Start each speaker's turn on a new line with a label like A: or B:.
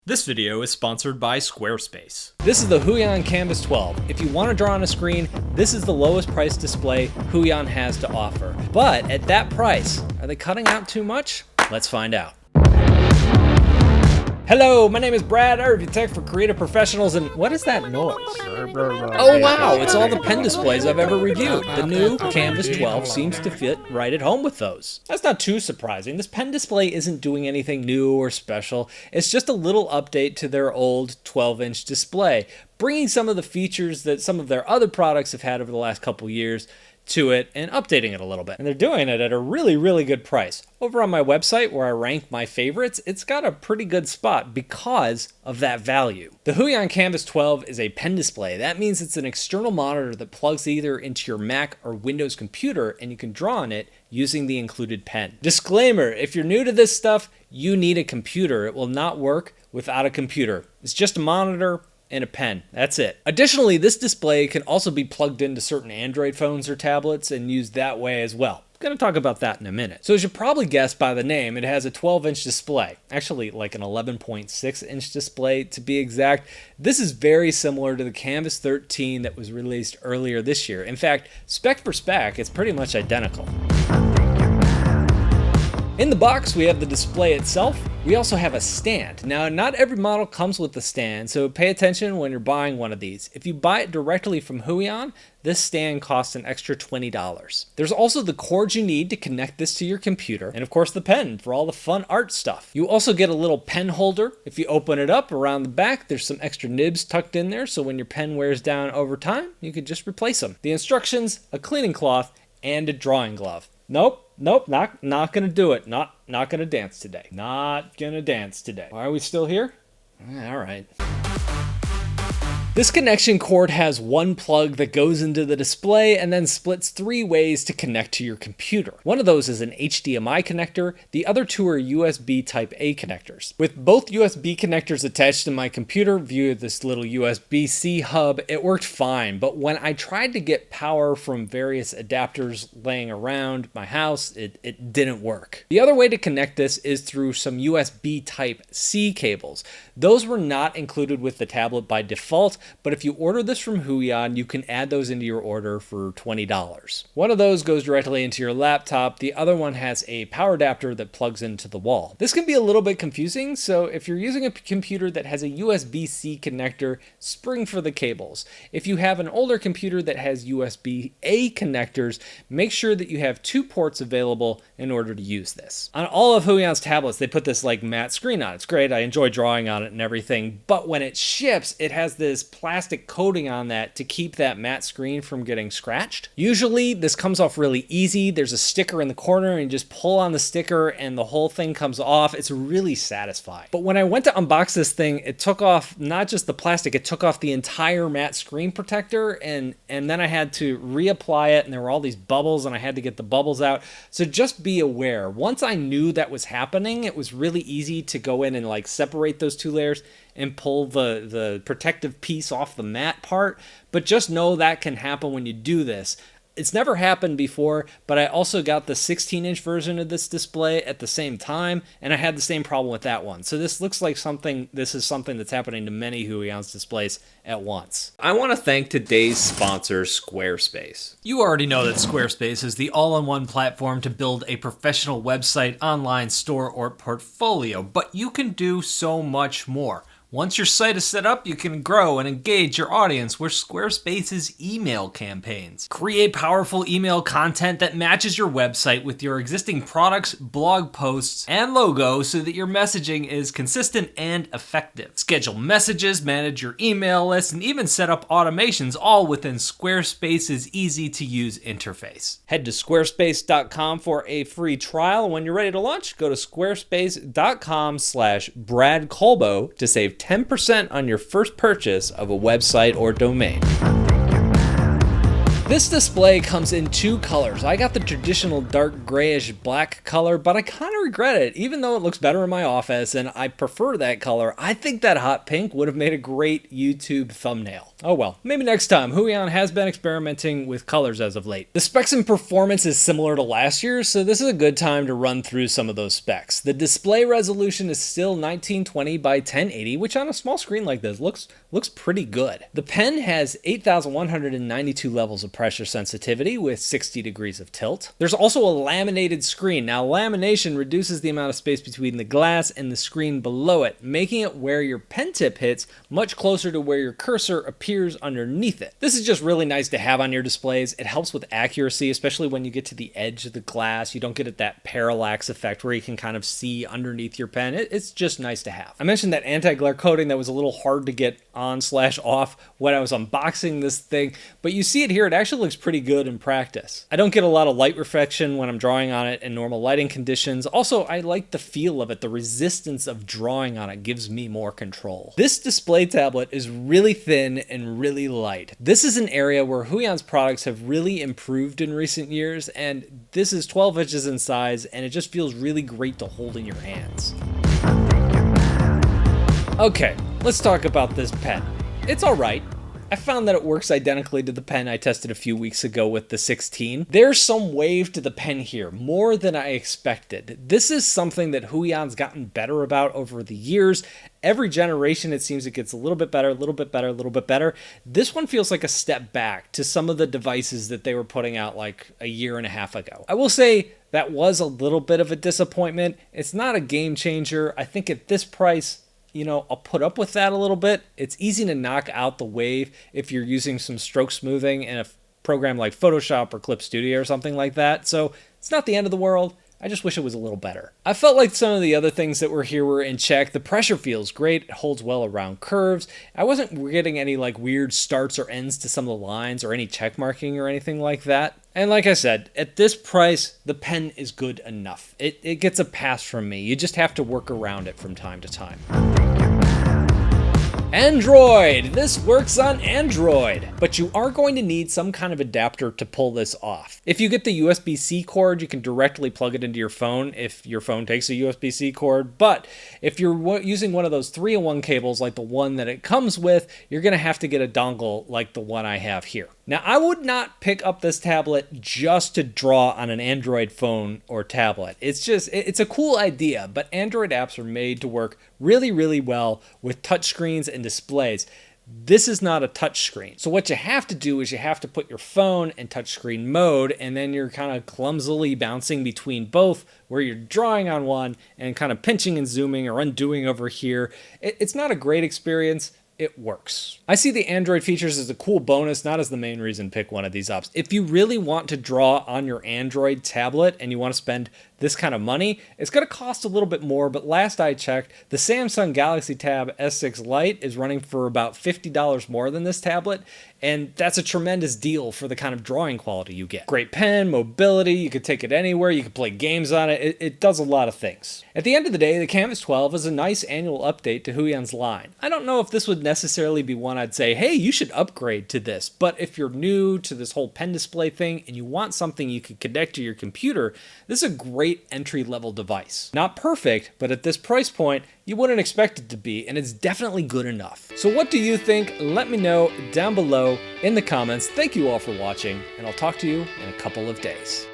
A: This video is sponsored by Squarespace.
B: This is the Huion Kamvas 12. If you want to draw on a screen, this is the lowest price display Huion has to offer. But at that price, are they cutting out too much? Let's find out. Hello, my name is Brad. I review tech for creative professionals, and what is that noise? Oh wow, it's all the pen displays I've ever reviewed. The new Kamvas 12 seems to fit right at home with those. That's not too surprising. This pen display isn't doing anything new or special. It's just a little update to their old 12-inch display, bringing some of the features that some of their other products have had over the last couple years to it and updating it a little bit. And they're doing it at a really good price. Over on my website where I rank my favorites, it's got a pretty good spot because of that value. The Huion Kamvas 12 is a pen display. That means it's an external monitor that plugs either into your Mac or Windows computer and you can draw on it using the included pen. Disclaimer, if you're new to this stuff, you need a computer. It will not work without a computer. It's just a monitor and a pen. That's it. Additionally, this display can also be plugged into certain Android phones or tablets and used that way as well. I'm going to talk about that in a minute. So as you probably guessed by the name, it has a 12-inch display. Actually, like an 11.6-inch display to be exact. This is very similar to the Kamvas 13 that was released earlier this year. In fact, spec for spec, it's pretty much identical. In the box, we have the display itself. We also have a stand. Now, not every model comes with the stand, so pay attention when you're buying one of these. If you buy it directly from Huion, this stand costs an extra $20. There's also the cords you need to connect this to your computer, and of course the pen for all the fun art stuff. You also get a little pen holder. If you open it up around the back, there's some extra nibs tucked in there, so when your pen wears down over time, you could just replace them. The instructions, a cleaning cloth, and a drawing glove. Nope, not gonna do it. Not gonna dance today. Not gonna dance today. Why are we still here? All right. This connection cord has one plug that goes into the display and then splits three ways to connect to your computer. One of those is an HDMI connector, the other two are USB Type A connectors. With both USB connectors attached to my computer via this little USB-C hub, it worked fine, but when I tried to get power from various adapters laying around my house, it didn't work. The other way to connect this is through some USB Type C cables. Those were not included with the tablet by default, but if you order this from Huion, you can add those into your order for $20. One of those goes directly into your laptop. The other one has a power adapter that plugs into the wall. This can be a little bit confusing, so if you're using a computer that has a USB-C connector, spring for the cables. If you have an older computer that has USB-A connectors, make sure that you have two ports available in order to use this. On all of Huion's tablets, they put this like matte screen on. It's great. I enjoy drawing on it and everything, but when it ships, it has this plastic coating on that to keep that matte screen from getting scratched. Usually this comes off really easy. There's a sticker in the corner and you just pull on the sticker and the whole thing comes off. It's really satisfying. But when I went to unbox this thing, it took off not just the plastic, it took off the entire matte screen protector and then I had to reapply it and there were all these bubbles and I had to get the bubbles out. So just be aware. Once I knew that was happening, it was really easy to go in and like separate those two layers and pull the protective piece off the matte part, but just know that can happen when you do this. It's never happened before, but I also got the 16-inch version of this display at the same time, and I had the same problem with that one. So this looks like this is something that's happening to many Huion's displays at once. I want to thank today's sponsor, Squarespace.
A: You already know that Squarespace is the all-in-one platform to build a professional website, online store, or portfolio, but you can do so much more. Once your site is set up, you can grow and engage your audience with Squarespace's email campaigns. Create powerful email content that matches your website with your existing products, blog posts, and logo so that your messaging is consistent and effective. Schedule messages, manage your email list, and even set up automations all within Squarespace's easy-to-use interface.
B: Head to squarespace.com for a free trial. When you're ready to launch, go to squarespace.com/BradColbo to save 10% on your first purchase of a website or domain. This display comes in two colors. I got the traditional dark grayish black color, but I kind of regret it. Even though it looks better in my office and I prefer that color, I think that hot pink would have made a great YouTube thumbnail. Oh well, maybe next time. Huion has been experimenting with colors as of late. The specs and performance is similar to last year, so this is a good time to run through some of those specs. The display resolution is still 1920 by 1080, which on a small screen like this looks pretty good. The pen has 8,192 levels of pressure sensitivity with 60 degrees of tilt. There's also a laminated screen. Now, lamination reduces the amount of space between the glass and the screen below it, making it where your pen tip hits much closer to where your cursor appears underneath it. This is just really nice to have on your displays. It helps with accuracy, especially when you get to the edge of the glass. You don't get that parallax effect where you can kind of see underneath your pen. It's just nice to have. I mentioned that anti-glare coating that was a little hard to get on/off when I was unboxing this thing, but you see it here. It actually looks pretty good in practice. I don't get a lot of light reflection when I'm drawing on it in normal lighting conditions. Also, I like the feel of it. The resistance of drawing on it gives me more control. This display tablet is really thin and really light. This is an area where Huion's products have really improved in recent years, and this is 12 inches in size, and it just feels really great to hold in your hands. Okay, let's talk about this pen. It's all right. I found that it works identically to the pen I tested a few weeks ago with the 16. There's some wave to the pen here, more than I expected. This is something that Huion's gotten better about over the years. Every generation, it seems it gets a little bit better, a little bit better, a little bit better. This one feels like a step back to some of the devices that they were putting out like a year and a half ago. I will say that was a little bit of a disappointment. It's not a game changer. I think at this price, I'll put up with that a little bit. It's easy to knock out the wave if you're using some stroke smoothing in a program like Photoshop or Clip Studio or something like that. So it's not the end of the world. I just wish it was a little better. I felt like some of the other things that were here were in check. The pressure feels great. It holds well around curves. I wasn't getting any like weird starts or ends to some of the lines or any check marking or anything like that. And like I said, at this price, the pen is good enough. It gets a pass from me. You just have to work around it from time to time. Android! This works on Android, but you are going to need some kind of adapter to pull this off. If you get the USB-C cord, you can directly plug it into your phone if your phone takes a USB-C cord, but if you're using one of those 3-in-1 cables like the one that it comes with, you're going to have to get a dongle like the one I have here. Now, I would not pick up this tablet just to draw on an Android phone or tablet. It's a cool idea, but Android apps are made to work really, really well with touchscreens and displays. This is not a touchscreen. So what you have to do is you have to put your phone in touchscreen mode, and then you're kind of clumsily bouncing between both where you're drawing on one and kind of pinching and zooming or undoing over here. It's not a great experience. It works. I see the Android features as a cool bonus, not as the main reason to pick one of these up. If you really want to draw on your Android tablet and you want to spend this kind of money, it's going to cost a little bit more, but last I checked, the Samsung Galaxy Tab S6 Lite is running for about $50 more than this tablet, and that's a tremendous deal for the kind of drawing quality you get. Great pen, mobility, you could take it anywhere, you could play games on it, it does a lot of things. At the end of the day, the Kamvas 12 is a nice annual update to Huion's line. I don't know if this would necessarily be one I'd say, hey, you should upgrade to this, but if you're new to this whole pen display thing and you want something you can connect to your computer, this is a great entry-level device. Not perfect, but at this price point, you wouldn't expect it to be, and it's definitely good enough. So what do you think? Let me know down below in the comments. Thank you all for watching, and I'll talk to you in a couple of days.